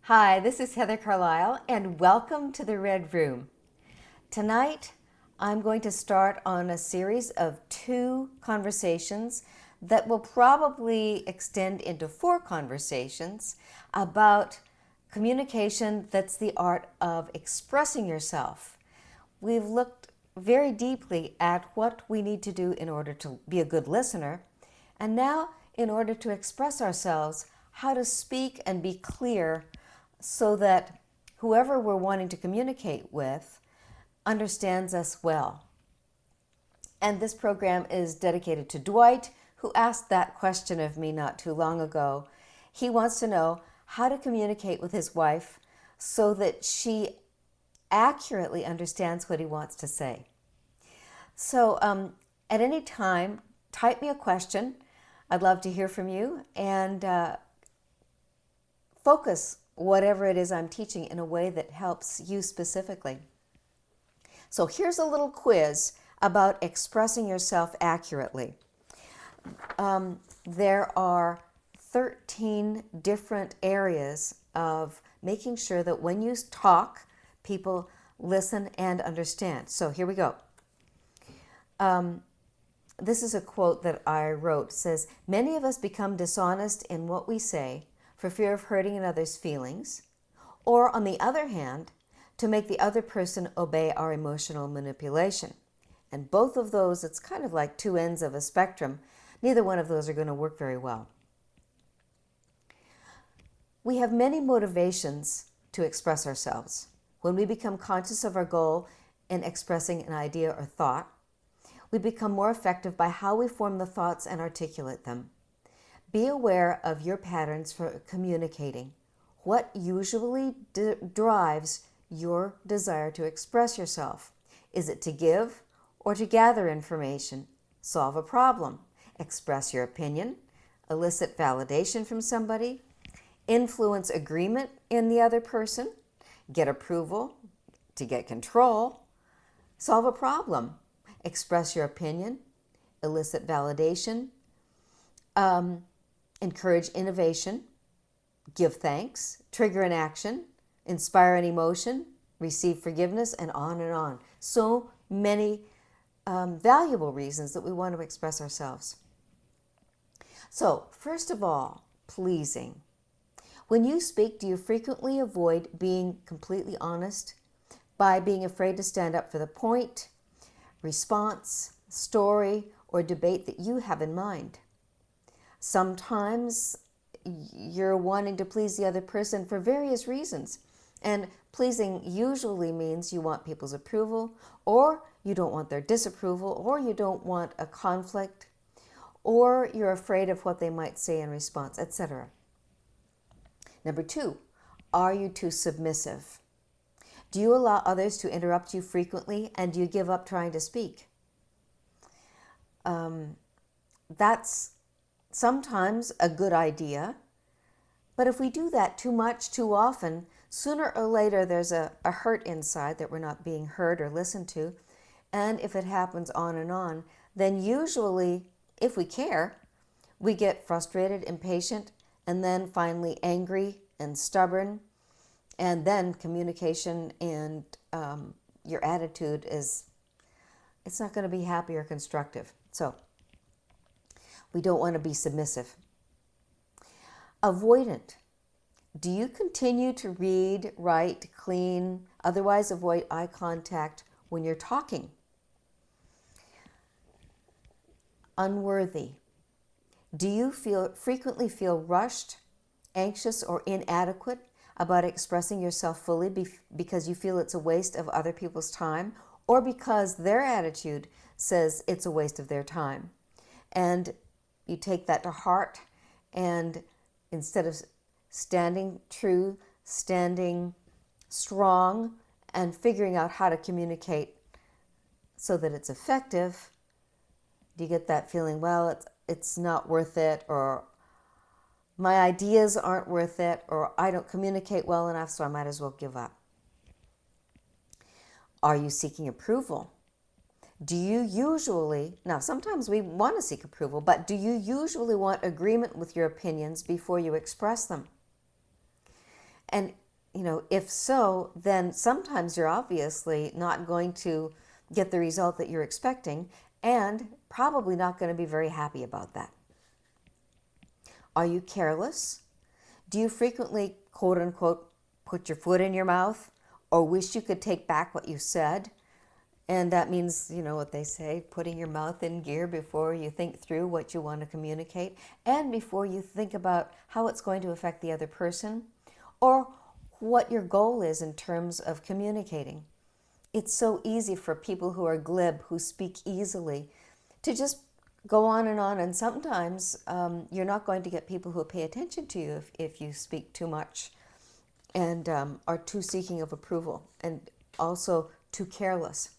Hi, this is Heather Carlisle, and welcome to the Red Room. Tonight, I'm going to start on a series of 2 conversations that will probably extend into 4 conversations about communication that's the art of expressing yourself. We've looked very deeply at what we need to do in order to be a good listener, and now, in order to express ourselves, how to speak and be clear so that whoever we're wanting to communicate with understands us well. And this program is dedicated to Dwight, who asked that question of me not too long ago. He wants to know how to communicate with his wife so that she accurately understands what he wants to say. So at any time, type me a question. I'd love to hear from you, and focus whatever it is I'm teaching in a way that helps you specifically. So here's a little quiz about expressing yourself accurately. There are 13 different areas of making sure that when you talk, people listen and understand. So here we go. This is a quote that I wrote. It says, "Many of us become dishonest in what we say for fear of hurting another's feelings, or on the other hand, to make the other person obey our emotional manipulation." And both of those, it's kind of like 2 ends of a spectrum. Neither one of those are going to work very well. We have many motivations to express ourselves. When we become conscious of our goal in expressing an idea or thought, we become more effective by how we form the thoughts and articulate them. Be aware of your patterns for communicating. What usually drives your desire to express yourself? Is it to give or to gather information, solve a problem, express your opinion, elicit validation from somebody, influence agreement in the other person, get approval, to get control, solve a problem, express your opinion, elicit validation, encourage innovation, give thanks, trigger an action, inspire an emotion, receive forgiveness, and on and on. So many valuable reasons that we want to express ourselves. So, first of all, pleasing. When you speak, do you frequently avoid being completely honest by being afraid to stand up for the point, response, story, or debate that you have in mind? Sometimes you're wanting to please the other person for various reasons. And pleasing usually means you want people's approval, or you don't want their disapproval, or you don't want a conflict, or you're afraid of what they might say in response, etc. Number 2, are you too submissive? Do you allow others to interrupt you frequently, and do you give up trying to speak? That's sometimes a good idea, but if we do that too much, too often, sooner or later there's a hurt inside that we're not being heard or listened to, and if it happens on and on, then usually, if we care, we get frustrated, impatient, and then finally angry and stubborn, and then communication and your attitude it's not going to be happy or constructive. So we don't want to be submissive. Avoidant. Do you continue to read, write, clean, otherwise avoid eye contact when you're talking? Unworthy. Do you frequently feel rushed, anxious, or inadequate about expressing yourself fully because you feel it's a waste of other people's time, or because their attitude says it's a waste of their time? And you take that to heart, and instead of standing true, standing strong, and figuring out how to communicate so that it's effective, do you get that feeling, well, it's not worth it, or my ideas aren't worth it, or I don't communicate well enough, so I might as well give up? Are you seeking approval? Do you usually, now sometimes we want to seek approval, but do you usually want agreement with your opinions before you express them? And, if so, then sometimes you're obviously not going to get the result that you're expecting and probably not going to be very happy about that. Are you careless? Do you frequently, quote unquote, put your foot in your mouth or wish you could take back what you said? And that means, what they say, putting your mouth in gear before you think through what you want to communicate and before you think about how it's going to affect the other person or what your goal is in terms of communicating. It's so easy for people who are glib, who speak easily, to just go on, and sometimes you're not going to get people who pay attention to you if you speak too much and are too seeking of approval and also too careless.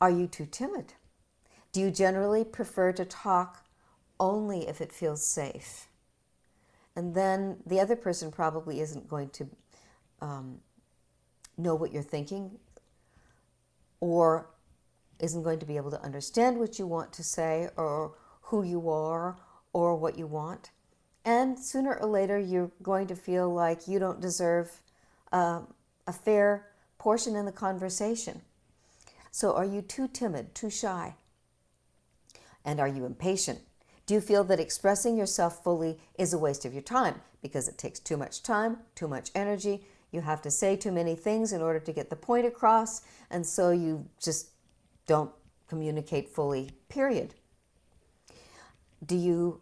Are you too timid? Do you generally prefer to talk only if it feels safe? And then the other person probably isn't going to know what you're thinking or isn't going to be able to understand what you want to say or who you are or what you want. And sooner or later, you're going to feel like you don't deserve a fair portion in the conversation. So are you too timid, too shy? And are you impatient? Do you feel that expressing yourself fully is a waste of your time because it takes too much time, too much energy? You have to say too many things in order to get the point across, and so you just don't communicate fully, period. Do you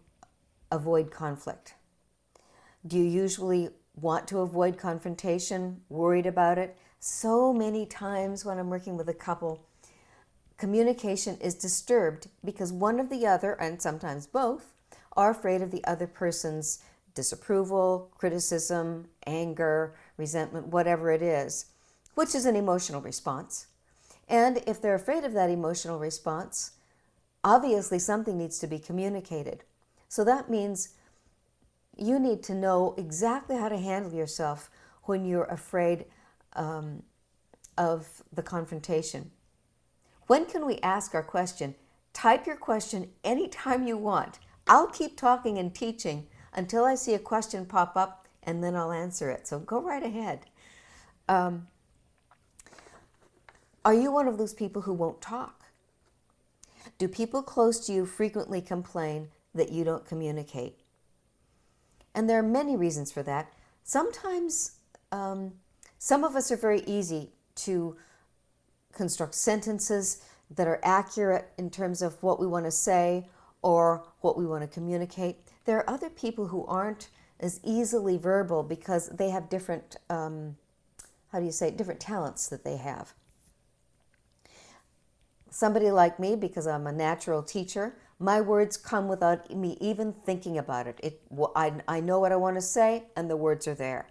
avoid conflict? Do you usually want to avoid confrontation, worried about it? So many times when I'm working with a couple, communication is disturbed because one or the other, and sometimes both, are afraid of the other person's disapproval, criticism, anger, resentment, whatever it is, which is an emotional response. And if they're afraid of that emotional response, obviously something needs to be communicated. So that means you need to know exactly how to handle yourself when you're afraid of the confrontation. When can we ask our question? Type your question anytime you want. I'll keep talking and teaching until I see a question pop up, and then I'll answer it. So go right ahead. Are you one of those people who won't talk? Do people close to you frequently complain that you don't communicate? And there are many reasons for that. Sometimes some of us are very easy to construct sentences that are accurate in terms of what we want to say or what we want to communicate. There are other people who aren't as easily verbal because they have different, different talents that they have. Somebody like me, because I'm a natural teacher, my words come without me even thinking about it. I know what I want to say and the words are there.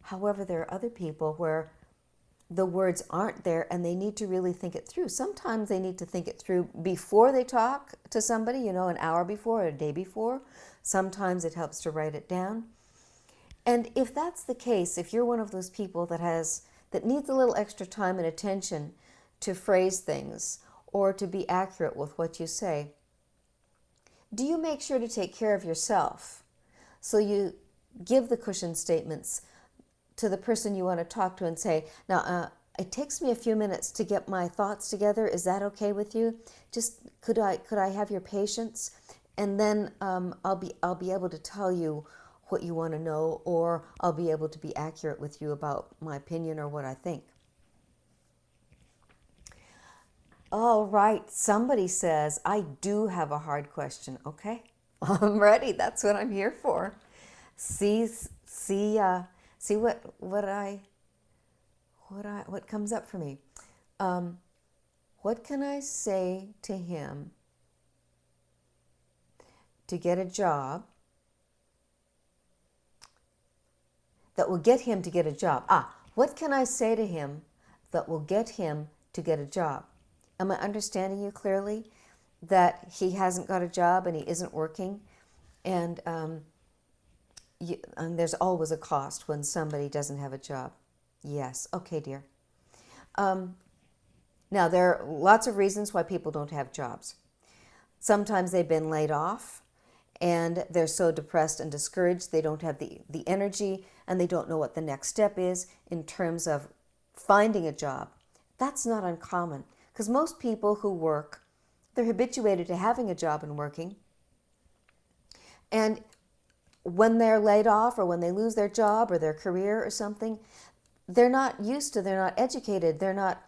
However, there are other people where the words aren't there and they need to really think it through. Sometimes they need to think it through before they talk to somebody, an hour before or a day before. Sometimes it helps to write it down. And if that's the case, if you're one of those people that needs a little extra time and attention to phrase things or to be accurate with what you say, do you make sure to take care of yourself? So you give the cushion statements to the person you want to talk to and say, now, it takes me a few minutes to get my thoughts together. Is that okay with you? Just could I have your patience? And then I'll be able to tell you what you want to know, or I'll be able to be accurate with you about my opinion or what I think. All right, somebody says, I do have a hard question. Okay, I'm ready. That's what I'm here for. See what comes up for me. What can I say to him to get a job that will get him to get a job? What can I say to him that will get him to get a job? Am I understanding you clearly? That he hasn't got a job and he isn't working, and there's always a cost when somebody doesn't have a job. Yes. Okay, dear. Now, there are lots of reasons why people don't have jobs. Sometimes they've been laid off, and they're so depressed and discouraged, they don't have the energy, and they don't know what the next step is in terms of finding a job. That's not uncommon, because most people who work, they're habituated to having a job and working. And when they're laid off or when they lose their job or their career or something, they're not used to, they're not educated, they're not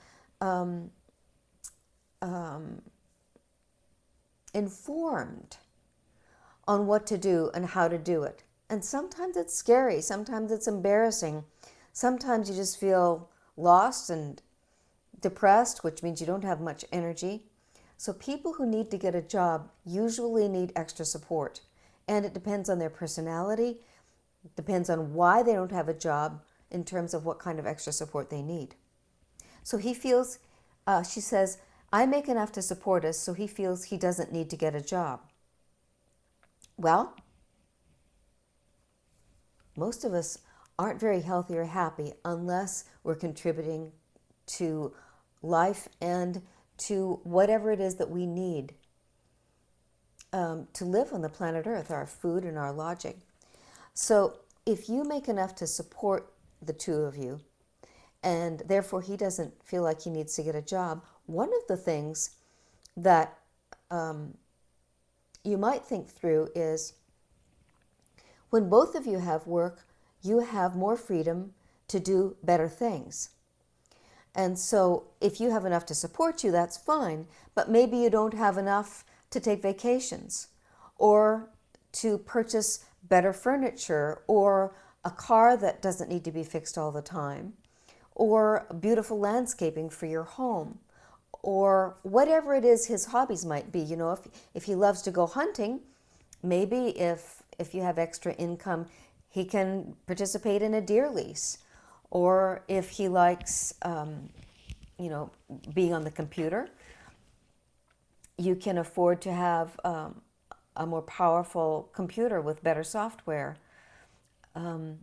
informed on what to do and how to do it. And sometimes it's scary, sometimes it's embarrassing, sometimes you just feel lost and depressed, which means you don't have much energy. So people who need to get a job usually need extra support. And it depends on their personality, it depends on why they don't have a job in terms of what kind of extra support they need. So he feels, she says, I make enough to support us, so he feels he doesn't need to get a job. Well, most of us aren't very healthy or happy unless we're contributing to life and to whatever it is that we need to live on the planet Earth, our food and our lodging. So if you make enough to support the two of you, and therefore he doesn't feel like he needs to get a job, one of the things that you might think through is when both of you have work, you have more freedom to do better things. And so if you have enough to support you, that's fine, but maybe you don't have enough to take vacations or to purchase better furniture or a car that doesn't need to be fixed all the time or beautiful landscaping for your home or whatever it is his hobbies might be. You know, if he loves to go hunting, maybe if you have extra income, he can participate in a deer lease. Or if he likes, being on the computer, you can afford to have a more powerful computer with better software. Am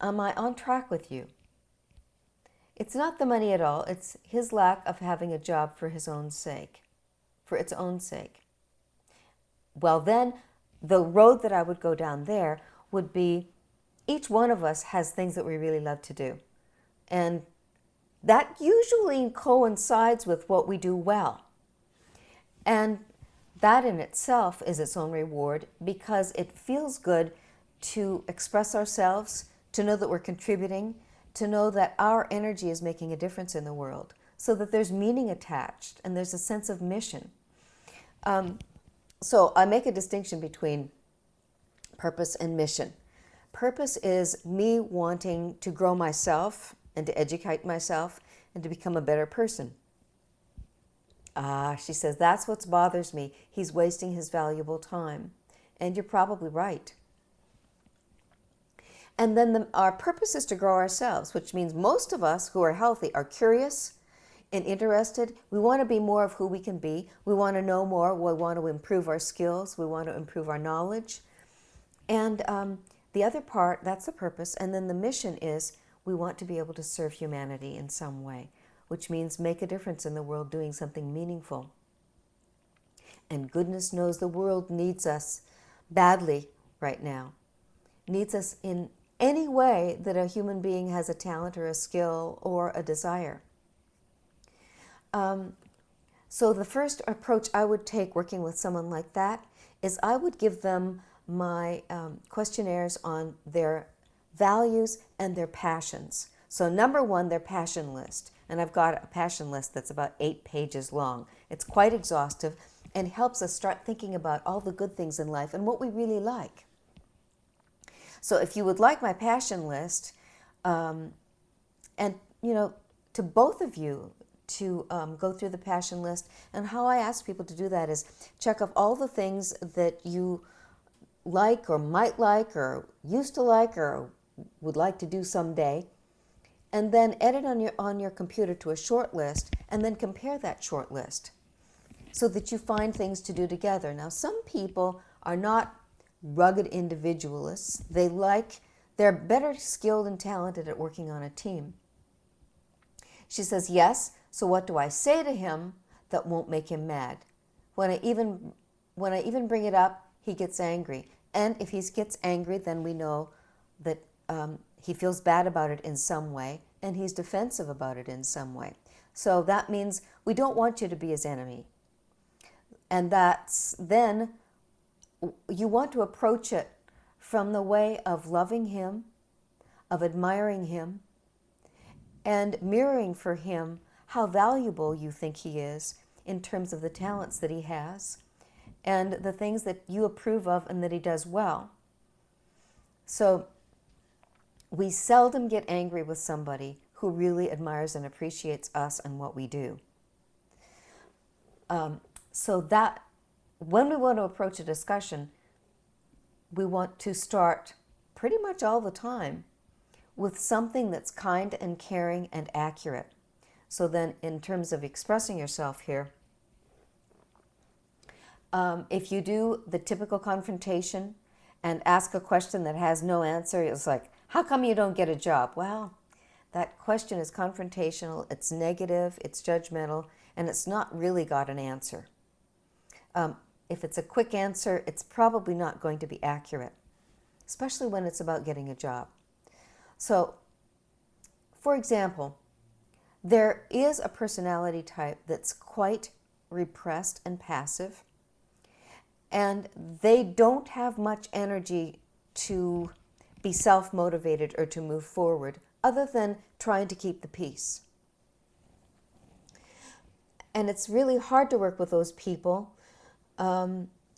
I on track with you? It's not the money at all. It's his lack of having a job for his own sake, for its own sake. Well, then the road that I would go down there would be each one of us has things that we really love to do. And that usually coincides with what we do well. And that in itself is its own reward because it feels good to express ourselves, to know that we're contributing, to know that our energy is making a difference in the world, so that there's meaning attached and there's a sense of mission. So I make a distinction between purpose and mission. Purpose is me wanting to grow myself and to educate myself and to become a better person. She says, that's what bothers me. He's wasting his valuable time. And you're probably right. And then our purpose is to grow ourselves, which means most of us who are healthy are curious and interested. We want to be more of who we can be. We want to know more. We want to improve our skills. We want to improve our knowledge. And the other part, that's the purpose. And then the mission is we want to be able to serve humanity in some way, which means make a difference in the world, doing something meaningful. And goodness knows the world needs us badly right now. Needs us in any way that a human being has a talent or a skill or a desire. So the first approach I would take working with someone like that is I would give them my questionnaires on their values and their passions. So number one, their passion list. And I've got a passion list that's about 8 pages long. It's quite exhaustive and helps us start thinking about all the good things in life and what we really like. So if you would like my passion list, and to both of you to go through the passion list, and how I ask people to do that is check off all the things that you like or might like or used to like or would like to do someday, and then edit on your computer to a short list, and then compare that short list so that you find things to do together. Now, some people are not rugged individualists. They're better skilled and talented at working on a team. She says, yes, so what do I say to him that won't make him mad? When when I even bring it up, he gets angry. And if he gets angry, then we know that he feels bad about it in some way, and he's defensive about it in some way. So that means we don't want you to be his enemy. And that's then you want to approach it from the way of loving him, of admiring him, and mirroring for him how valuable you think he is in terms of the talents that he has and the things that you approve of and that he does well. So we seldom get angry with somebody who really admires and appreciates us and what we do. So that when we want to approach a discussion, we want to start pretty much all the time with something that's kind and caring and accurate. So then in terms of expressing yourself here, if you do the typical confrontation and ask a question that has no answer, it's like, how come you don't get a job? Well, that question is confrontational, it's negative, it's judgmental, and it's not really got an answer. If it's a quick answer, it's probably not going to be accurate, especially when it's about getting a job. So, for example, there is a personality type that's quite repressed and passive, and they don't have much energy to be self-motivated or to move forward other than trying to keep the peace. And it's really hard to work with those people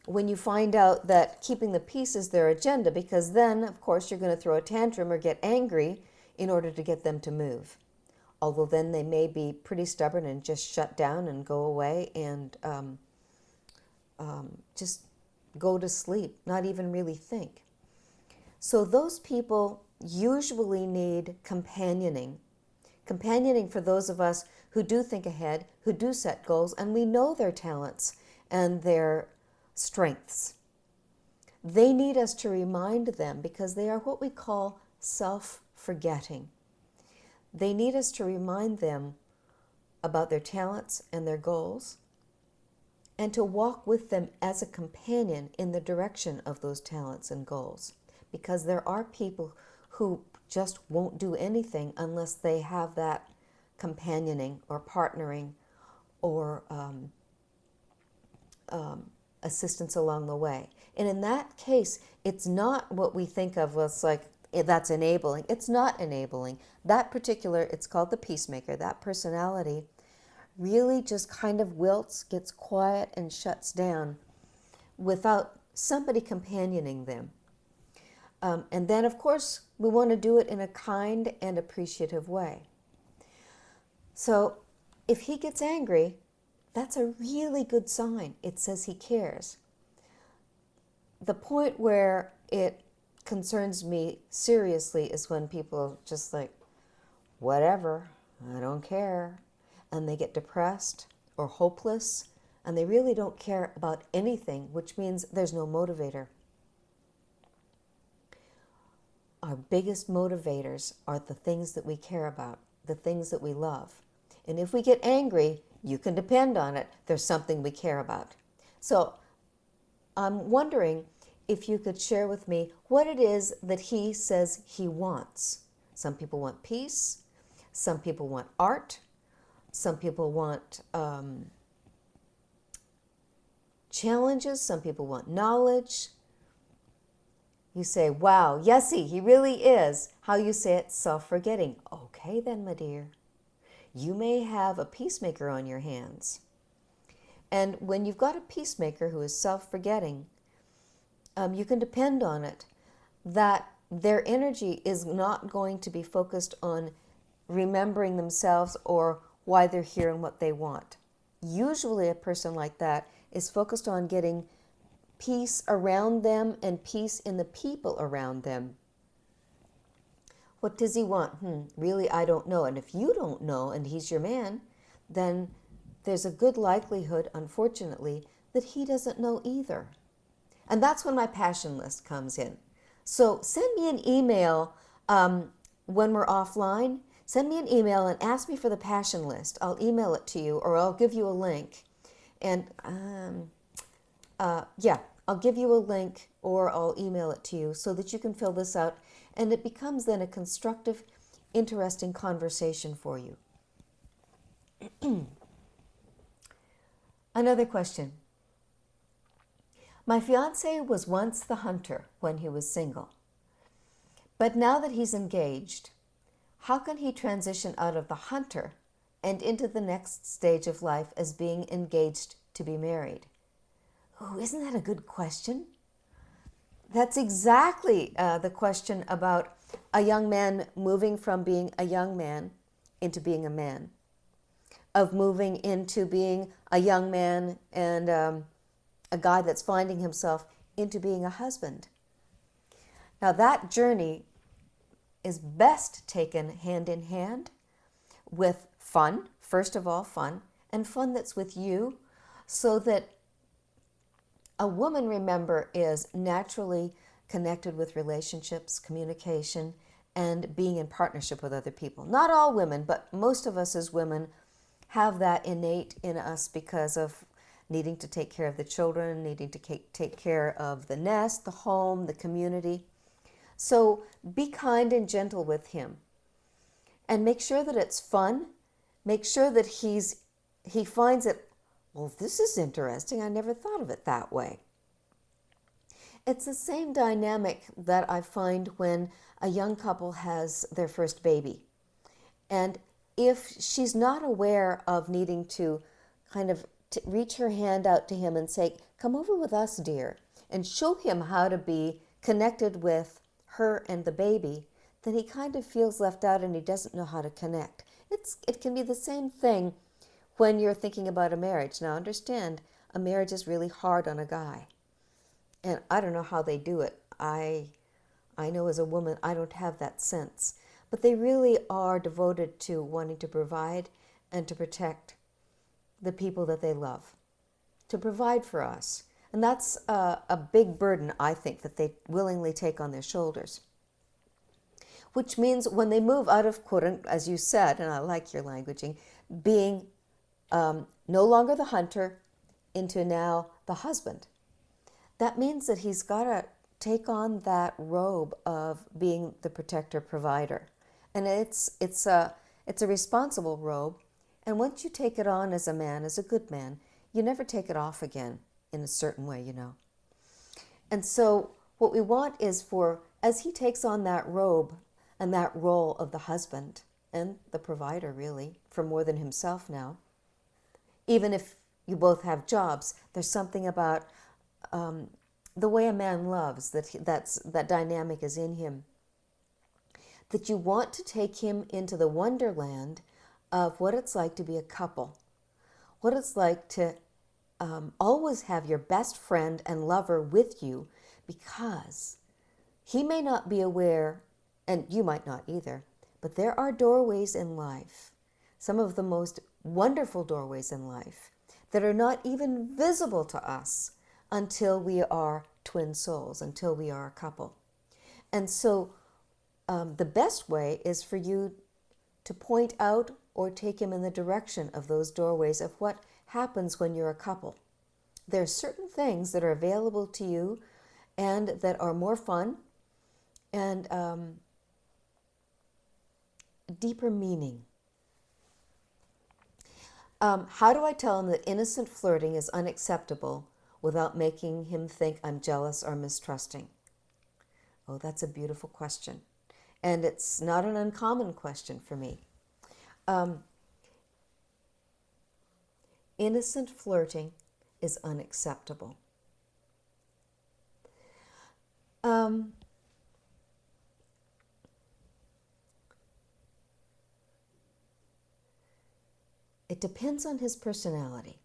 when you find out that keeping the peace is their agenda, because then, of course, you're going to throw a tantrum or get angry in order to get them to move. Although then they may be pretty stubborn and just shut down and go away and just go to sleep, not even really think. So those people usually need companioning. Companioning for those of us who do think ahead, who do set goals, and we know their talents and their strengths. They need us to remind them because they are what we call self-forgetting. They need us to remind them about their talents and their goals and to walk with them as a companion in the direction of those talents and goals. Because there are people who just won't do anything unless they have that companioning or partnering or assistance along the way. And in that case, it's not what we think of as like, that's enabling. It's not enabling. That particular, it's called the peacemaker, that personality really just kind of wilts, gets quiet, and shuts down without somebody companioning them. And then, of course, we want to do it in a kind and appreciative way. So if he gets angry, that's a really good sign. It says he cares. The point where it concerns me seriously is when people just like, whatever, I don't care. And they get depressed or hopeless, and they really don't care about anything, which means there's no motivator. Our biggest motivators are the things that we care about, the things that we love. And if we get angry, you can depend on it. There's something we care about. So I'm wondering if you could share with me what it is that he says he wants. Some people want peace. Some people want art. Some people want challenges. Some people want knowledge. You say, wow, yesy, he really is. How you say it, self-forgetting. Okay then, my dear. You may have a peacemaker on your hands. And when you've got a peacemaker who is self-forgetting, you can depend on it that their energy is not going to be focused on remembering themselves or why they're here and what they want. Usually a person like that is focused on getting peace around them and peace in the people around them. What does he want? Really, I don't know. And if you don't know and he's your man, then there's a good likelihood, unfortunately, that he doesn't know either. And that's when my passion list comes in. So send me an email when we're offline. Send me an email and ask me for the passion list. I'll email it to you or I'll give you a link. And Yeah, I'll give you a link or I'll email it to you so that you can fill this out, and it becomes then a constructive, interesting conversation for you. Another question. My fiance was once the hunter when he was single, but now that he's engaged, how can he transition out of the hunter and into the next stage of life as being engaged to be married? Oh, isn't that a good question? That's exactly the question about a young man moving from being a young man into being a man, of moving into being a young man and a guy that's finding himself into being a husband. Now, that journey is best taken hand in hand with fun, first of all, fun, and fun that's with you, so that a woman, remember, is naturally connected with relationships, communication, and being in partnership with other people. Not all women, but most of us as women have that innate in us because of needing to take care of the children, needing to take care of the nest, the home, the community. So be kind and gentle with him. And make sure that it's fun. Make sure that he finds it, well, this is interesting. I never thought of it that way. It's the same dynamic that I find when a young couple has their first baby. And if she's not aware of needing to kind of reach her hand out to him and say, come over with us, dear, and show him how to be connected with her and the baby, then he kind of feels left out and he doesn't know how to connect. It can be the same thing when you're thinking about a marriage. Now, understand, a marriage is really hard on a guy. And I don't know how they do it. I know as a woman, I don't have that sense. But they really are devoted to wanting to provide and to protect the people that they love, to provide for us. And that's a big burden, I think, that they willingly take on their shoulders. Which means when they move out of, quote, as you said, and I like your languaging, being no longer the hunter into now the husband, that means that he's got to take on that robe of being the protector, provider. And it's a responsible robe. And once you take it on as a man, as a good man, you never take it off again in a certain way, you know. And so what we want is for, as he takes on that robe and that role of the husband and the provider, really, for more than himself now, even if you both have jobs, there's something about the way a man loves, that dynamic is in him, that you want to take him into the wonderland of what it's like to be a couple, what it's like to always have your best friend and lover with you, because he may not be aware, and you might not either, but there are doorways in life, some of the most wonderful doorways in life, that are not even visible to us until we are twin souls, until we are a couple. And so the best way is for you to point out or take him in the direction of those doorways of what happens when you're a couple. There are certain things that are available to you and that are more fun and deeper meaning. How do I tell him that innocent flirting is unacceptable without making him think I'm jealous or mistrusting? Oh, that's a beautiful question. And it's not an uncommon question for me. Innocent flirting is unacceptable. It depends on his personality.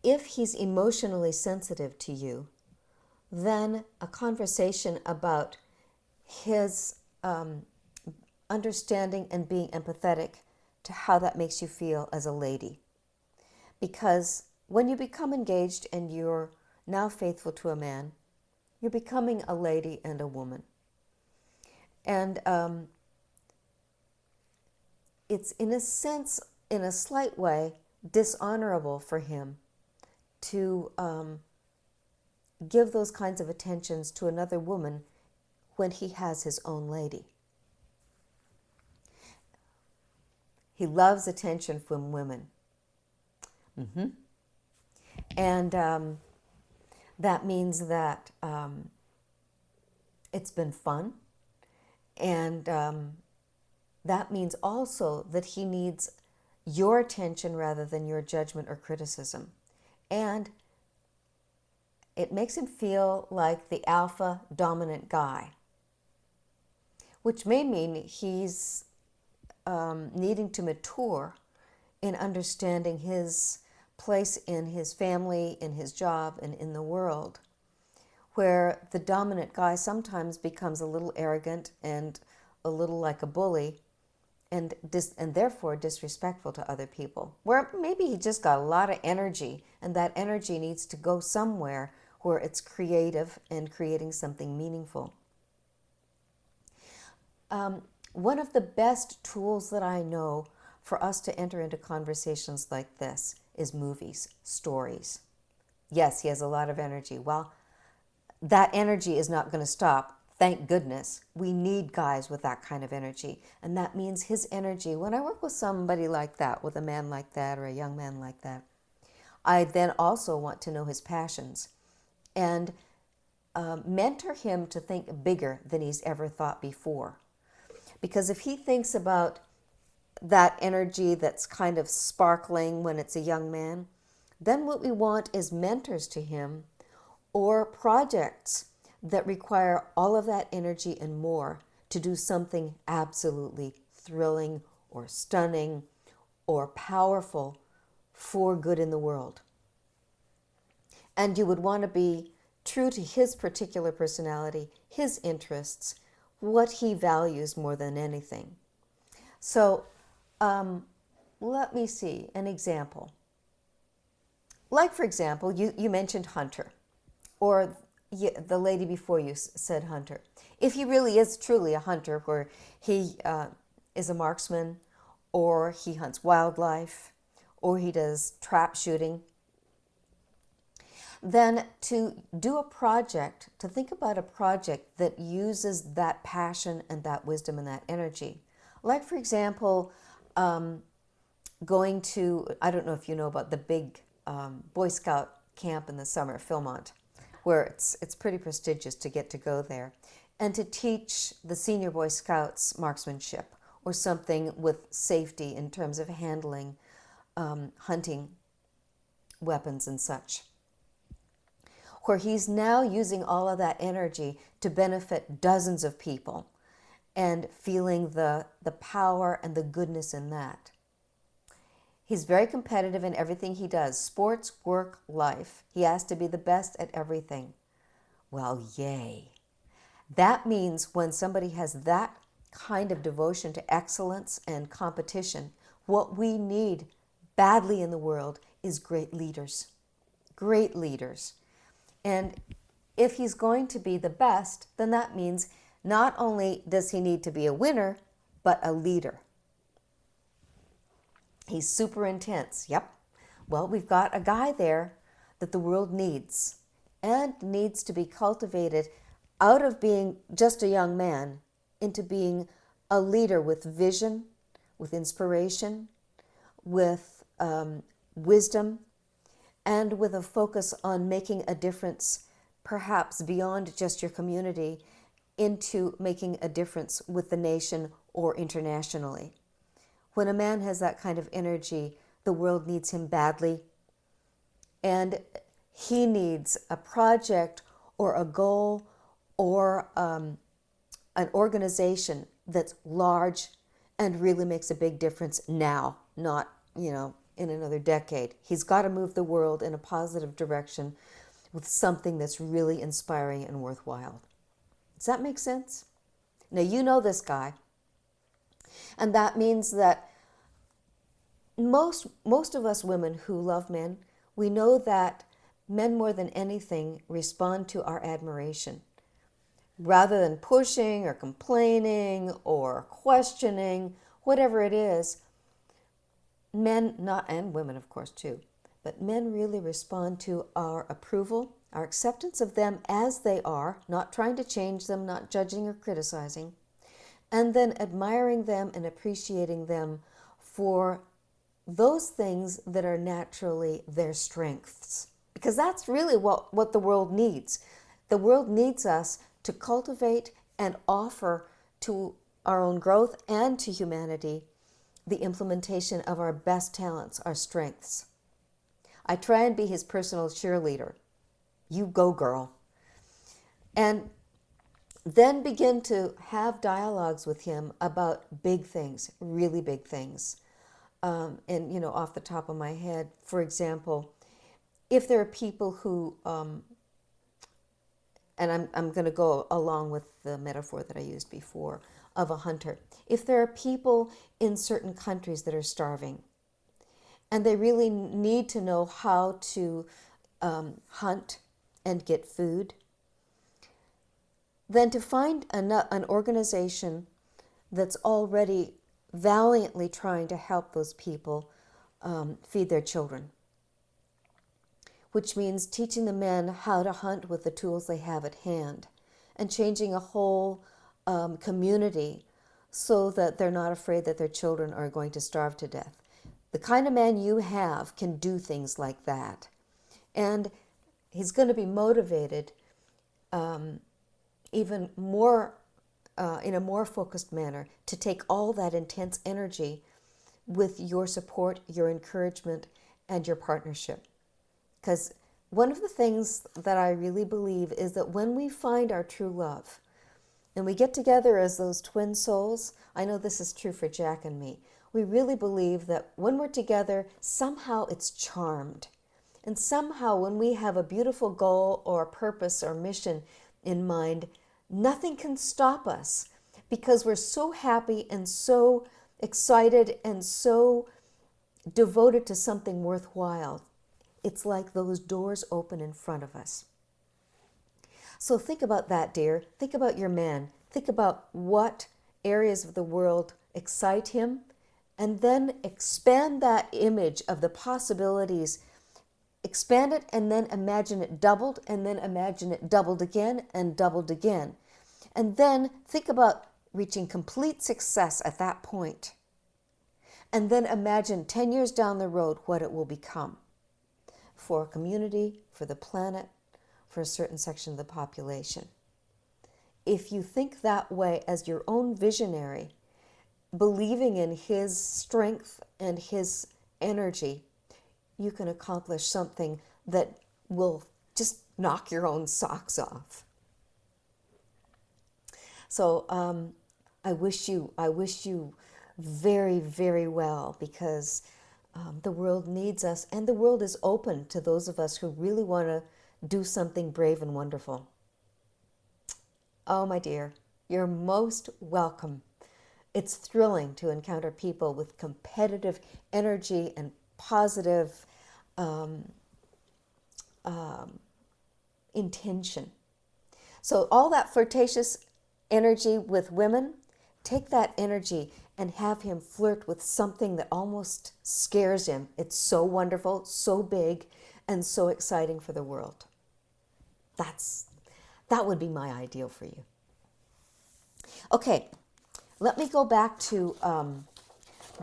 If he's emotionally sensitive to you, then a conversation about his understanding and being empathetic to how that makes you feel as a lady. Because when you become engaged and you're now faithful to a man, you're becoming a lady and a woman. And it's in a sense, in a slight way, dishonorable for him to give those kinds of attentions to another woman when he has his own lady. He loves attention from women. And that means that it's been fun. And that means also that he needs your attention rather than your judgment or criticism. And it makes him feel like the alpha dominant guy, which may mean he's needing to mature in understanding his place in his family, in his job, and in the world, where the dominant guy sometimes becomes a little arrogant and a little like a bully, and therefore disrespectful to other people. Where maybe he just got a lot of energy, and that energy needs to go somewhere where it's creative and creating something meaningful. One of the best tools that I know for us to enter into conversations like this is movies, stories. Yes, he has a lot of energy. Well, that energy is not going to stop. Thank goodness. We need guys with that kind of energy. And that means his energy, when I work with somebody like that, with a man like that or a young man like that, I then also want to know his passions and mentor him to think bigger than he's ever thought before. Because if he thinks about that energy that's kind of sparkling when it's a young man, then what we want is mentors to him or projects that require all of that energy and more to do something absolutely thrilling or stunning or powerful for good in the world. And you would want to be true to his particular personality, his interests, what he values more than anything. So let me see an example. Like, for example, you mentioned Hunter, or the lady before you said hunter. If he really is truly a hunter, where he is a marksman, or he hunts wildlife, or he does trap shooting, then to do a project, to think about a project that uses that passion and that wisdom and that energy. Like, for example, going to, I don't know if you know about the big Boy Scout camp in the summer, Philmont, where it's pretty prestigious to get to go there, and to teach the senior Boy Scouts marksmanship or something with safety in terms of handling hunting weapons and such, where he's now using all of that energy to benefit dozens of people and feeling the power and the goodness in that. He's very competitive in everything he does, sports, work, life. He has to be the best at everything. Well, yay. That means when somebody has that kind of devotion to excellence and competition, what we need badly in the world is great leaders. Great leaders. And if he's going to be the best, then that means not only does he need to be a winner, but a leader. He's super intense. Yep. Well, we've got a guy there that the world needs and needs to be cultivated out of being just a young man into being a leader with vision, with inspiration, with wisdom, and with a focus on making a difference, perhaps beyond just your community, into making a difference with the nation or internationally. When a man has that kind of energy, the world needs him badly, and he needs a project or a goal or an organization that's large and really makes a big difference now, not, in another decade. He's got to move the world in a positive direction with something that's really inspiring and worthwhile. Does that make sense? Now, you know this guy. And that means that most of us women who love men, we know that men more than anything respond to our admiration. Rather than pushing or complaining or questioning, whatever it is, men, not and women of course too, but men really respond to our approval, our acceptance of them as they are, not trying to change them, not judging or criticizing, and then admiring them and appreciating them for those things that are naturally their strengths. Because that's really what the world needs. The world needs us to cultivate and offer to our own growth and to humanity the implementation of our best talents, our strengths. I try and be his personal cheerleader. You go, girl. And then begin to have dialogues with him about big things, really big things. And, off the top of my head, for example, if there are people who, and I'm going to go along with the metaphor that I used before of a hunter. If there are people in certain countries that are starving, and they really need to know how to hunt and get food, then to find an organization that's already valiantly trying to help those people feed their children, which means teaching the men how to hunt with the tools they have at hand and changing a whole community so that they're not afraid that their children are going to starve to death. The kind of man you have can do things like that. And he's going to be motivated even more, in a more focused manner, to take all that intense energy with your support, your encouragement, and your partnership. Because one of the things that I really believe is that when we find our true love, and we get together as those twin souls, I know this is true for Jack and me, we really believe that when we're together, somehow it's charmed. And somehow when we have a beautiful goal or a purpose or mission in mind, nothing can stop us because we're so happy and so excited and so devoted to something worthwhile. It's like those doors open in front of us. So think about that, dear. Think about your man. Think about what areas of the world excite him, and then expand that image of the possibilities. Expand it and then imagine it doubled, and then imagine it doubled again and doubled again. And then think about reaching complete success at that point. And then imagine 10 years down the road what it will become for a community, for the planet, for a certain section of the population. If you think that way as your own visionary, believing in his strength and his energy, you can accomplish something that will just knock your own socks off. So I wish you very, very well, because the world needs us, and the world is open to those of us who really want to do something brave and wonderful. Oh, my dear, you're most welcome. It's thrilling to encounter people with competitive energy and positive intention. So all that flirtatious energy with women, take that energy and have him flirt with something that almost scares him. It's so wonderful, so big, and so exciting for the world. That would be my ideal for you. Okay, let me go back to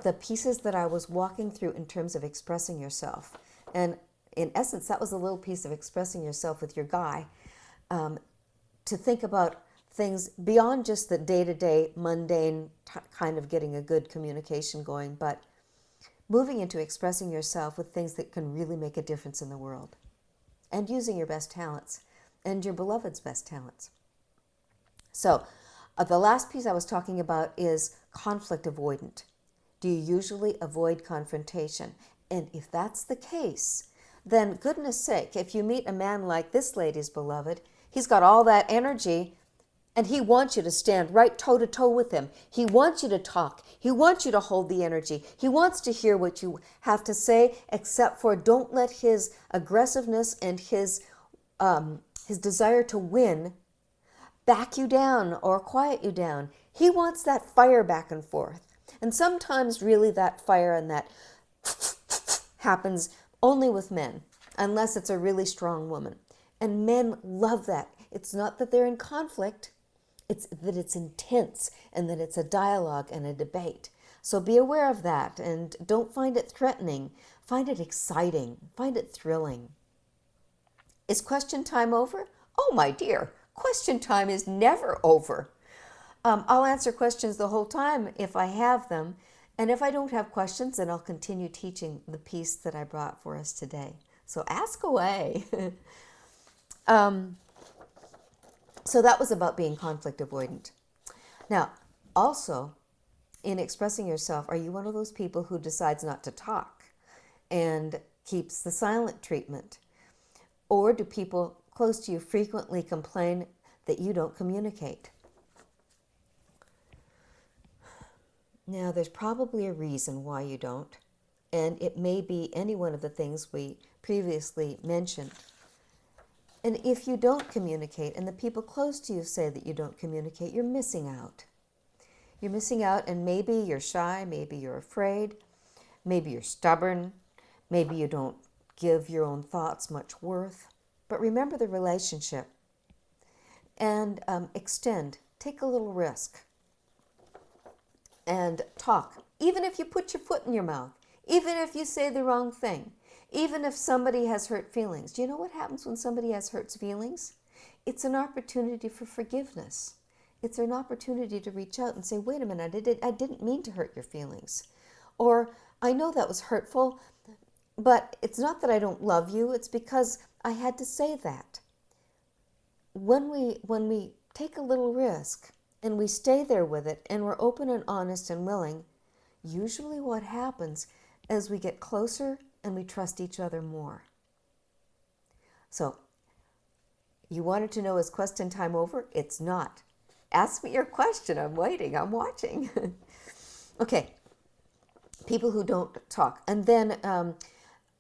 the pieces that I was walking through in terms of expressing yourself. And in essence, that was a little piece of expressing yourself with your guy, to think about things beyond just the day-to-day mundane kind of getting a good communication going, but moving into expressing yourself with things that can really make a difference in the world, and using your best talents and your beloved's best talents. So the last piece I was talking about is conflict avoidant. Do you usually avoid confrontation? And if that's the case, then goodness sake, if you meet a man like this lady's beloved, he's got all that energy, and he wants you to stand right toe-to-toe with him. He wants you to talk. He wants you to hold the energy. He wants to hear what you have to say, except for don't let his aggressiveness and his desire to win back you down or quiet you down. He wants that fire back and forth. And sometimes really that fire and that happens only with men, unless it's a really strong woman. And men love that. It's not that they're in conflict, it's that it's intense and that it's a dialogue and a debate. So be aware of that and don't find it threatening. Find it exciting. Find it thrilling. Is question time over? Oh, my dear, question time is never over. I'll answer questions the whole time if I have them. And if I don't have questions, then I'll continue teaching the piece that I brought for us today. So ask away. So that was about being conflict avoidant. Now, also, in expressing yourself, are you one of those people who decides not to talk and keeps the silent treatment? Or do people close to you frequently complain that you don't communicate? Now, there's probably a reason why you don't, and it may be any one of the things we previously mentioned. And if you don't communicate, and the people close to you say that you don't communicate, you're missing out. You're missing out, and maybe you're shy, maybe you're afraid, maybe you're stubborn, maybe you don't give your own thoughts much worth. But remember the relationship and extend. Take a little risk and talk. Even if you put your foot in your mouth, even if you say the wrong thing, even if somebody has hurt feelings. Do you know what happens when somebody has hurt feelings? It's an opportunity for forgiveness. It's an opportunity to reach out and say, wait a minute, I didn't mean to hurt your feelings. Or, I know that was hurtful, but it's not that I don't love you, it's because I had to say that. When we take a little risk and we stay there with it and we're open and honest and willing, usually what happens is we get closer and we trust each other more. So, you wanted to know, is question time over? It's not. Ask me your question. I'm waiting. I'm watching. Okay. People who don't talk. And then,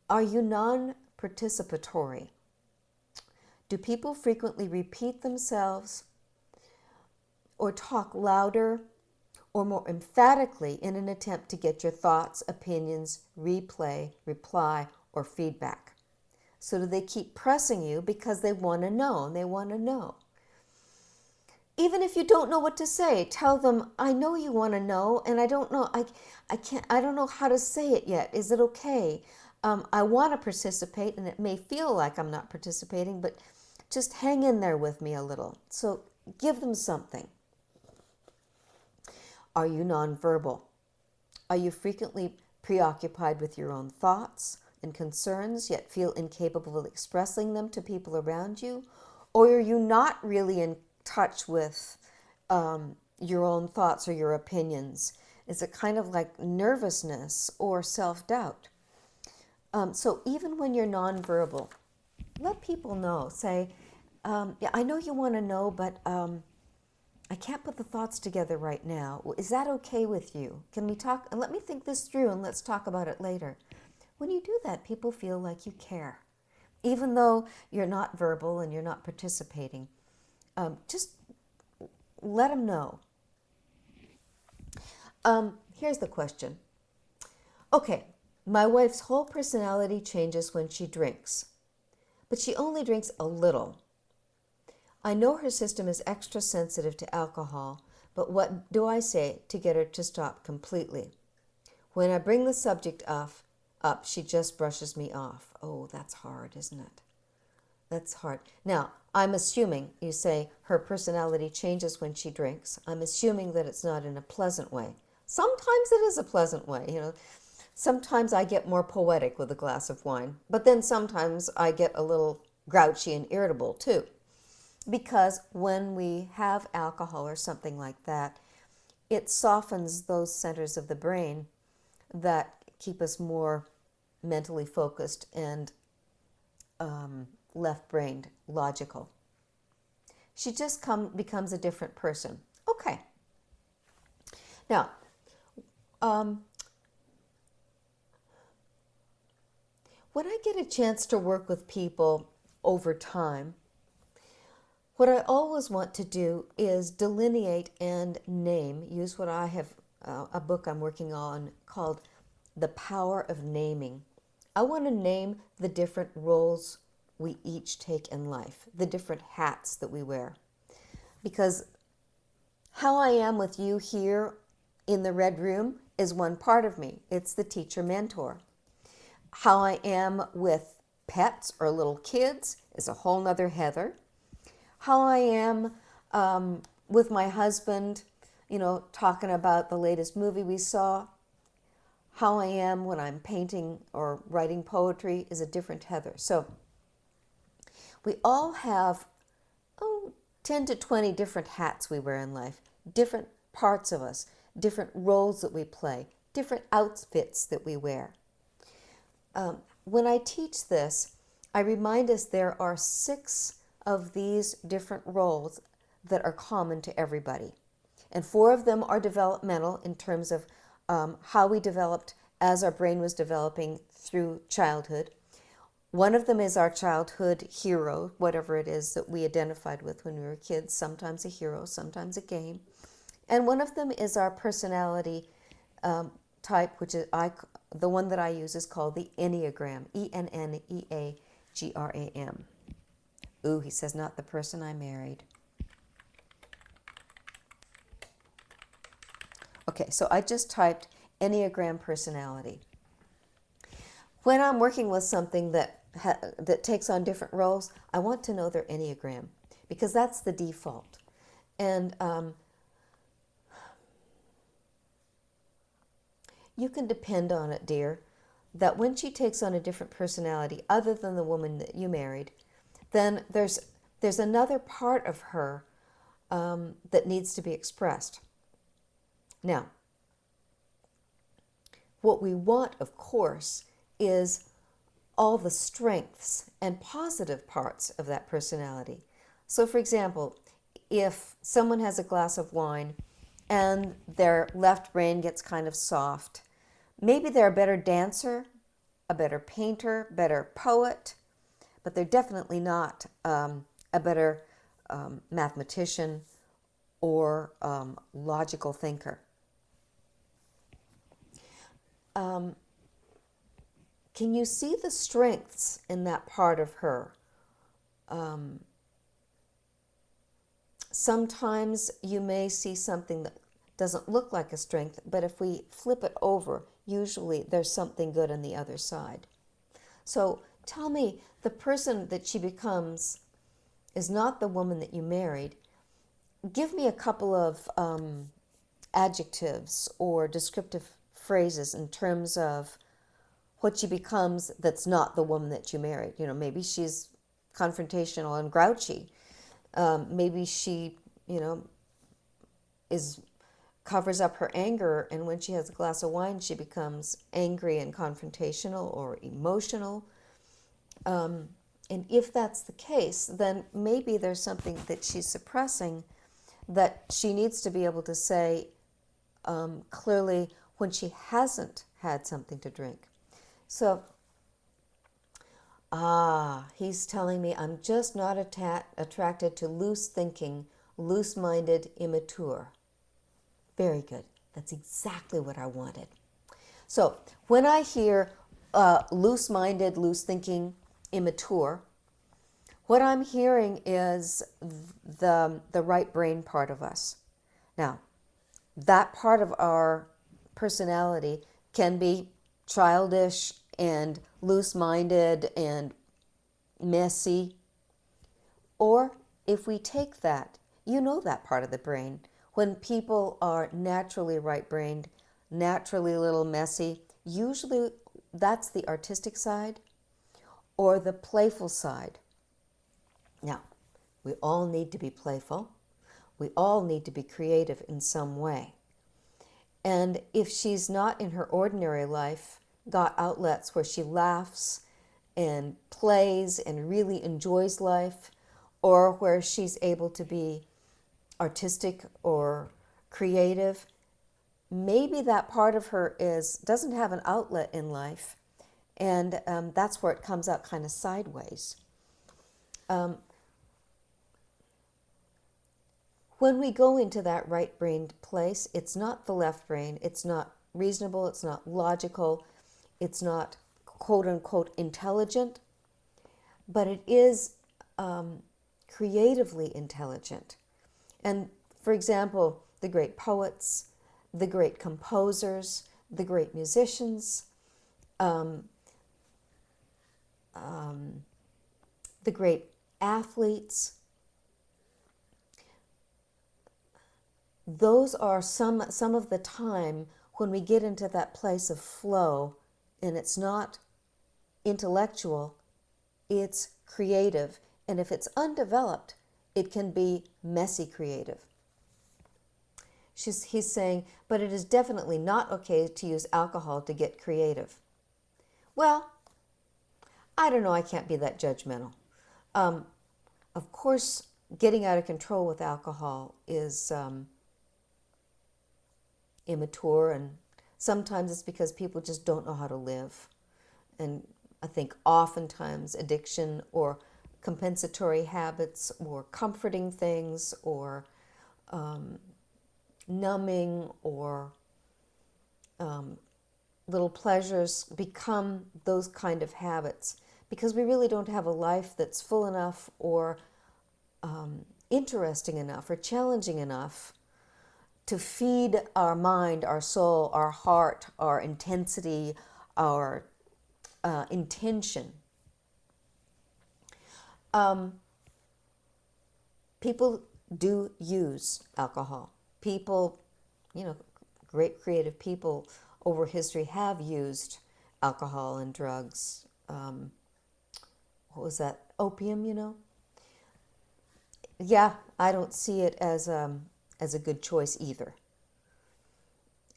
are you non-participatory? Do people frequently repeat themselves or talk louder or more emphatically in an attempt to get your thoughts, opinions, reply, or feedback? So do they keep pressing you because they want to know and they want to know? Even if you don't know what to say, tell them, I know you want to know, and I don't know, I don't know how to say it yet. Is it okay? I want to participate, and it may feel like I'm not participating, but just hang in there with me a little. So give them something. Are you nonverbal? Are you frequently preoccupied with your own thoughts and concerns, yet feel incapable of expressing them to people around you? Or are you not really in touch with your own thoughts or your opinions? Is it kind of like nervousness or self-doubt? So even when you're nonverbal, let people know. Say, yeah, I know you want to know, but I can't put the thoughts together right now. Is that okay with you? Can we talk? And let me think this through and let's talk about it later. When you do that, people feel like you care. Even though you're not verbal and you're not participating, just let them know. Here's the question. Okay, my wife's whole personality changes when she drinks, but she only drinks a little. I know her system is extra sensitive to alcohol, but what do I say to get her to stop completely? When I bring the subject up, she just brushes me off. Oh, that's hard, isn't it? That's hard. Now, I'm assuming you say her personality changes when she drinks. I'm assuming that it's not in a pleasant way. Sometimes it is a pleasant way, you know. Sometimes I get more poetic with a glass of wine, but then sometimes I get a little grouchy and irritable too. Because when we have alcohol or something like that, it softens those centers of the brain that keep us more mentally focused and left-brained, logical. She just becomes a different person. Okay. Now, when I get a chance to work with people over time, what I always want to do is delineate and name, use what I have, a book I'm working on called The Power of Naming. I want to name the different roles we each take in life, the different hats that we wear. Because how I am with you here in the red room is one part of me. It's the teacher mentor. How I am with pets or little kids is a whole nother Heather. How I am with my husband, talking about the latest movie we saw. How I am when I'm painting or writing poetry is a different Heather. So we all have 10 to 20 different hats we wear in life, different parts of us, different roles that we play, different outfits that we wear. When I teach this, I remind us there are 6 of these different roles that are common to everybody. And 4 of them are developmental in terms of how we developed as our brain was developing through childhood. One of them is our childhood hero, whatever it is that we identified with when we were kids, sometimes a hero, sometimes a game. And one of them is our personality type, which is the one that I use is called the Enneagram, Enneagram. Ooh, he says, not the person I married. Okay, so I just typed Enneagram personality. When I'm working with something that takes on different roles, I want to know their Enneagram because that's the default. And you can depend on it, dear, that when she takes on a different personality other than the woman that you married, then there's another part of her that needs to be expressed. Now, what we want, of course, is all the strengths and positive parts of that personality. So, for example, if someone has a glass of wine and their left brain gets kind of soft, maybe they're a better dancer, a better painter, better poet, but they're definitely not a better mathematician or logical thinker. Can you see the strengths in that part of her? Sometimes you may see something that doesn't look like a strength, but if we flip it over, usually there's something good on the other side. So tell me, the person that she becomes is not the woman that you married. Give me a couple of adjectives or descriptive phrases in terms of what she becomes that's not the woman that you married. Maybe she's confrontational and grouchy. Maybe she, covers up her anger, and when she has a glass of wine, she becomes angry and confrontational or emotional. And if that's the case, then maybe there's something that she's suppressing that she needs to be able to say clearly when she hasn't had something to drink. So, he's telling me I'm just not attracted to loose thinking, loose-minded, immature. Very good. That's exactly what I wanted. So when I hear loose-minded, loose-thinking, immature, what I'm hearing is the right brain part of us. Now, that part of our personality can be childish and loose-minded and messy. Or if we take that, that part of the brain, when people are naturally right-brained, naturally a little messy, usually that's the artistic side or the playful side. Now, we all need to be playful. We all need to be creative in some way. And if she's not in her ordinary life got outlets where she laughs and plays and really enjoys life, or where she's able to be artistic or creative, maybe that part of her doesn't have an outlet in life, and that's where it comes out kind of sideways. When we go into that right-brained place, it's not the left brain, it's not reasonable, it's not logical, it's not quote unquote intelligent, but it is creatively intelligent. And for example, the great poets, the great composers, the great musicians, the great athletes, those are some of the time when we get into that place of flow, and it's not intellectual, it's creative. And if it's undeveloped, it can be messy creative. He's saying, but it is definitely not okay to use alcohol to get creative. Well, I don't know, I can't be that judgmental. Of course, getting out of control with alcohol is immature, and sometimes it's because people just don't know how to live. And I think oftentimes addiction or compensatory habits or comforting things or numbing or little pleasures become those kind of habits because we really don't have a life that's full enough or interesting enough or challenging enough to feed our mind, our soul, our heart, our intensity, our intention. People do use alcohol. People, great creative people over history have used alcohol and drugs. What was that? Opium, Yeah, I don't see it as a good choice either.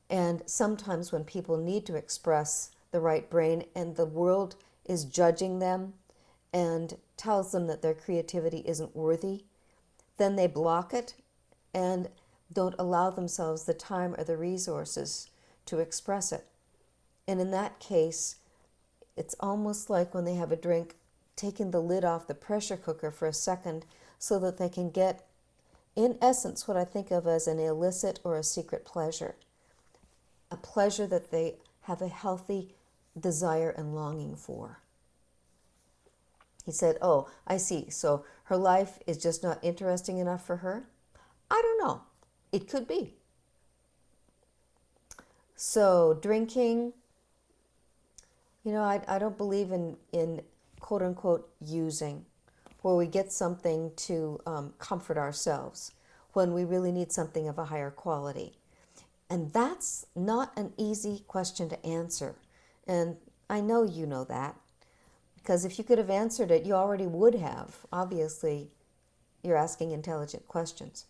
And sometimes when people need to express the right brain and the world is judging them and tells them that their creativity isn't worthy, then they block it and don't allow themselves the time or the resources to express it. And in that case, it's almost like when they have a drink, taking the lid off the pressure cooker for a second so that they can get, in essence, what I think of as an illicit or a secret pleasure. A pleasure that they have a healthy desire and longing for. He said, oh, I see. So her life is just not interesting enough for her? I don't know. It could be. So drinking, I don't believe in quote unquote using, where we get something to comfort ourselves when we really need something of a higher quality. And that's not an easy question to answer. And I know you know that, because if you could have answered it, you already would have. Obviously, you're asking intelligent questions.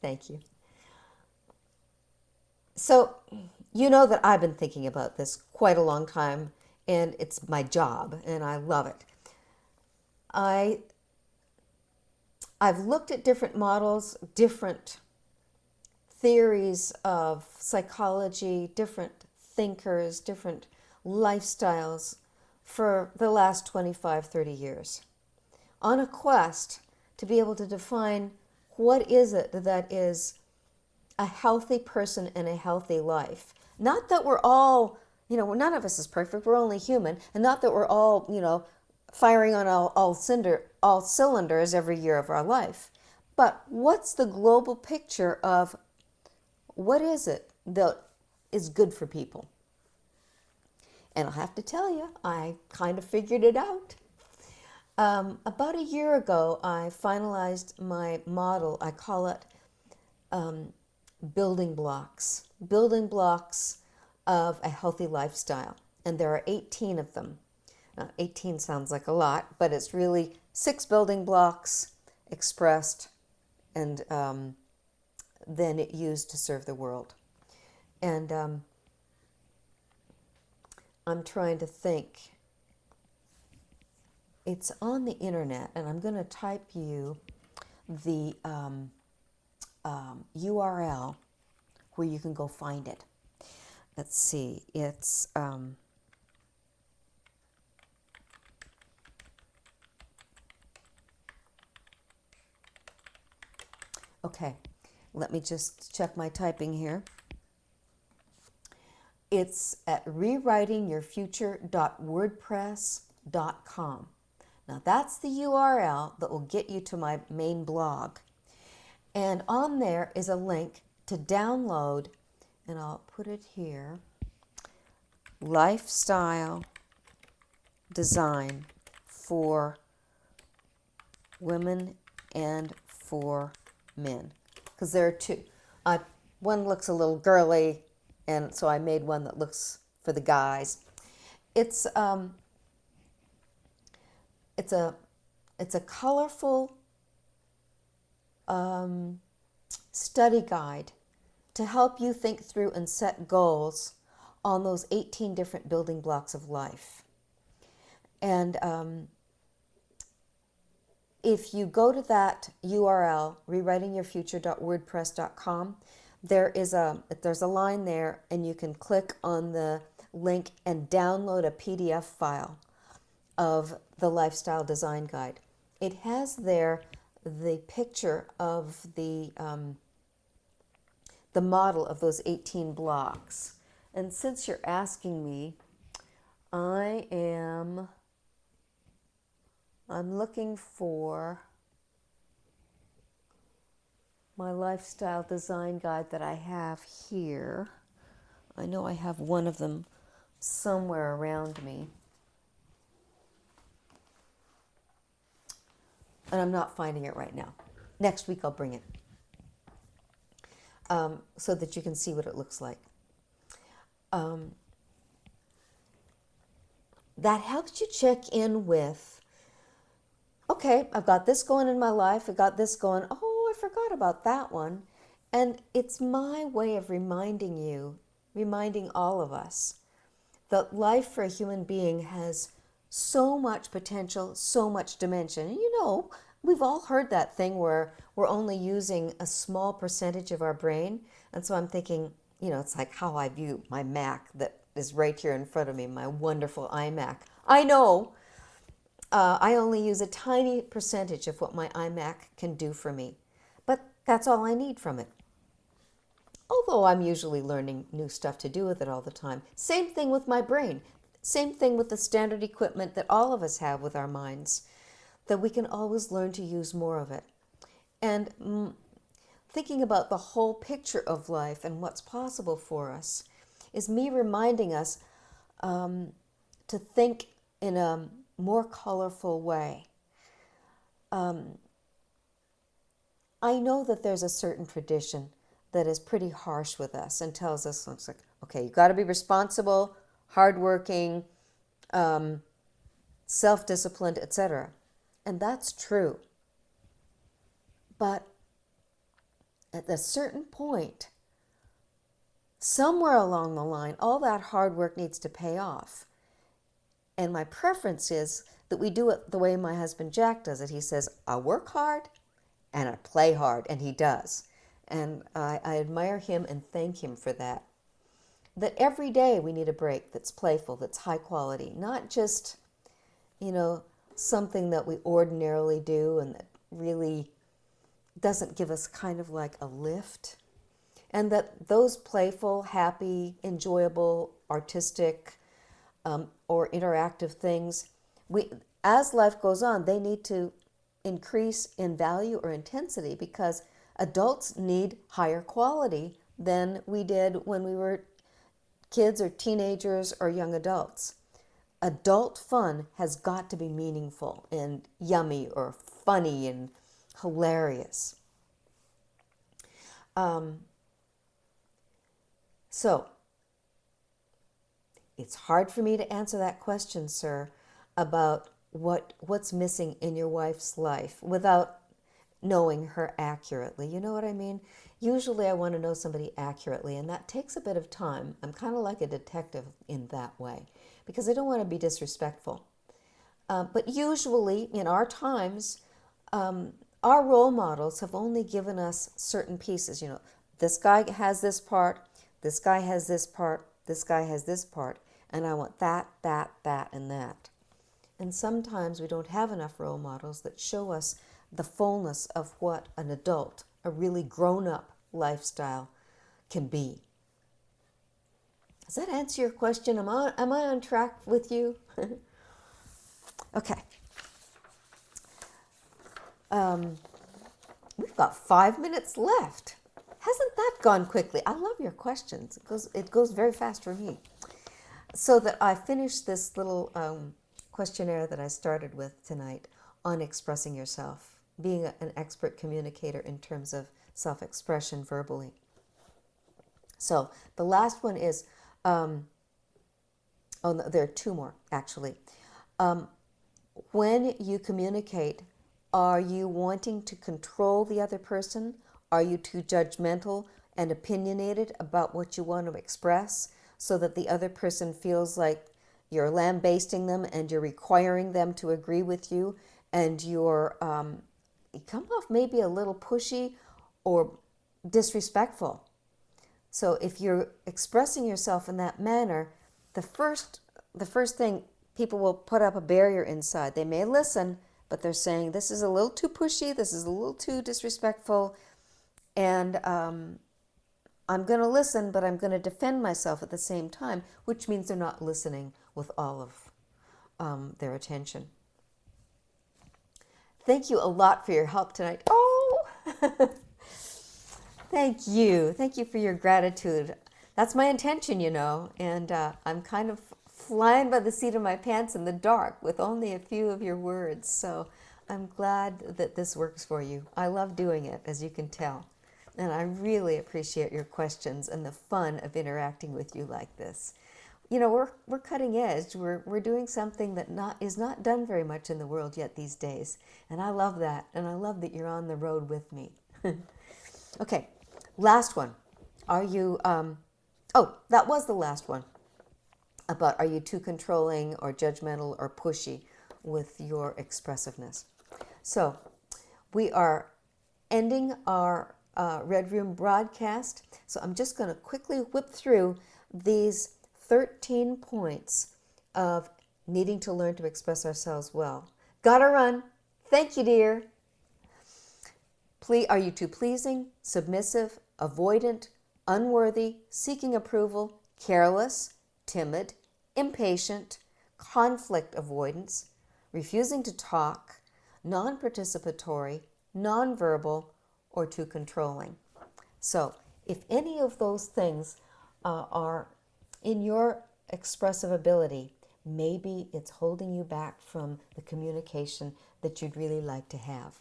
Thank you. So, you know that I've been thinking about this quite a long time, and it's my job, and I love it. I've looked at different models, different theories of psychology, different thinkers, different lifestyles for the last 25, 30 years, on a quest to be able to define what is it that is a healthy person and a healthy life. Not that we're all, none of us is perfect, we're only human, and not that we're all, firing on all cylinders every year of our life. But what's the global picture of what is it that is good for people? And I'll have to tell you, I kind of figured it out. About a year ago, I finalized my model. I call it building blocks of a healthy lifestyle. And there are 18 of them. Now, 18 sounds like a lot, but it's really 6 building blocks expressed and then used to serve the world. And I'm trying to think. It's on the internet, and I'm going to type you the URL where you can go find it. Let's see. It's okay. Let me just check my typing here. It's at rewritingyourfuture.wordpress.com. Now that's the URL that will get you to my main blog. And on there is a link to download, and I'll put it here, Lifestyle Design for Women and for Men. Because there are two. One looks a little girly, and so I made one that looks for the guys. It's a colorful study guide to help you think through and set goals on those 18 different building blocks of life. And if you go to that URL, rewritingyourfuture.wordpress.com, there's a line there, and you can click on the link and download a PDF file of the Lifestyle Design Guide. It has there the picture of the model of those 18 blocks. And since you're asking me, I'm looking for my Lifestyle Design Guide that I have here. I know I have one of them somewhere around me. And I'm not finding it right now. Next week I'll bring it so that you can see what it looks like. That helps you check in with, okay, I've got this going in my life, I've got this going, oh, I forgot about that one. And it's my way of reminding all of us, that life for a human being has so much potential, so much dimension. And we've all heard that thing where we're only using a small percentage of our brain. And so I'm thinking, it's like how I view my Mac that is right here in front of me, my wonderful iMac. I know I only use a tiny percentage of what my iMac can do for me, but that's all I need from it. Although I'm usually learning new stuff to do with it all the time. Same thing with my brain. Same thing with the standard equipment that all of us have with our minds, that we can always learn to use more of it. And thinking about the whole picture of life and what's possible for us is me reminding us to think in a more colorful way. I know that there's a certain tradition that is pretty harsh with us and tells us, looks like, okay, you've got to be responsible, hardworking, self-disciplined, etc. And that's true. But at a certain point, somewhere along the line, all that hard work needs to pay off. And my preference is that we do it the way my husband Jack does it. He says, I work hard and I play hard, and he does. And I admire him and thank him for that. That every day we need a break that's playful, that's high quality, not just, something that we ordinarily do and that really doesn't give us kind of like a lift. And that those playful, happy, enjoyable, artistic, or interactive things, as life goes on, they need to increase in value or intensity, because adults need higher quality than we did when we were kids or teenagers or young adults. Adult fun has got to be meaningful and yummy or funny and hilarious. So, it's hard for me to answer that question, sir, about what's missing in your wife's life without knowing her accurately. You know what I mean? Usually I want to know somebody accurately, and that takes a bit of time. I'm kind of like a detective in that way, because I don't want to be disrespectful. But usually in our times, our role models have only given us certain pieces. This guy has this part, this guy has this part, this guy has this part, and I want that, and that. And sometimes we don't have enough role models that show us the fullness of what an adult, a really grown-up lifestyle can be. Does that answer your question? Am I on track with you? Okay. We've got 5 minutes left. Hasn't that gone quickly? I love your questions. It goes very fast for me. So that I finish this little questionnaire that I started with tonight on expressing yourself, being an expert communicator in terms of self-expression verbally. So the last one is, oh no, there are two more actually. When you communicate, are you wanting to control the other person? Are you too judgmental and opinionated about what you want to express so that the other person feels like you're lambasting them and you're requiring them to agree with you, and you come off maybe a little pushy or disrespectful? So if you're expressing yourself in that manner, the first thing, people will put up a barrier inside. They may listen, but they're saying, this is a little too pushy, this is a little too disrespectful, and I'm going to listen, but I'm going to defend myself at the same time, which means they're not listening with all of their attention. Thank you a lot for your help tonight. Oh, thank you. Thank you for your gratitude. That's my intention, and I'm kind of flying by the seat of my pants in the dark with only a few of your words. So I'm glad that this works for you. I love doing it, as you can tell. And I really appreciate your questions and the fun of interacting with you like this. We're cutting edge. We're doing something that is not done very much in the world yet these days. And I love that. And I love that you're on the road with me. Okay, last one. Are you, that was the last one. About, are you too controlling or judgmental or pushy with your expressiveness? So we are ending our Red Room broadcast. So I'm just going to quickly whip through these 13 points of needing to learn to express ourselves well. Gotta run. Thank you, dear. Are you too pleasing, submissive, avoidant, unworthy, seeking approval, careless, timid, impatient, conflict avoidance, refusing to talk, non-participatory, non-verbal, or too controlling? So if any of those things are in your expressive ability, maybe it's holding you back from the communication that you'd really like to have.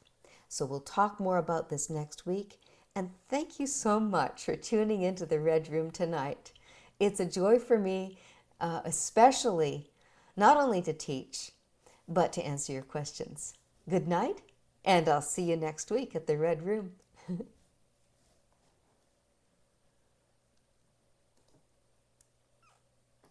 So we'll talk more about this next week. And thank you so much for tuning into the Red Room tonight. It's a joy for me, especially not only to teach, but to answer your questions. Good night, and I'll see you next week at the Red Room.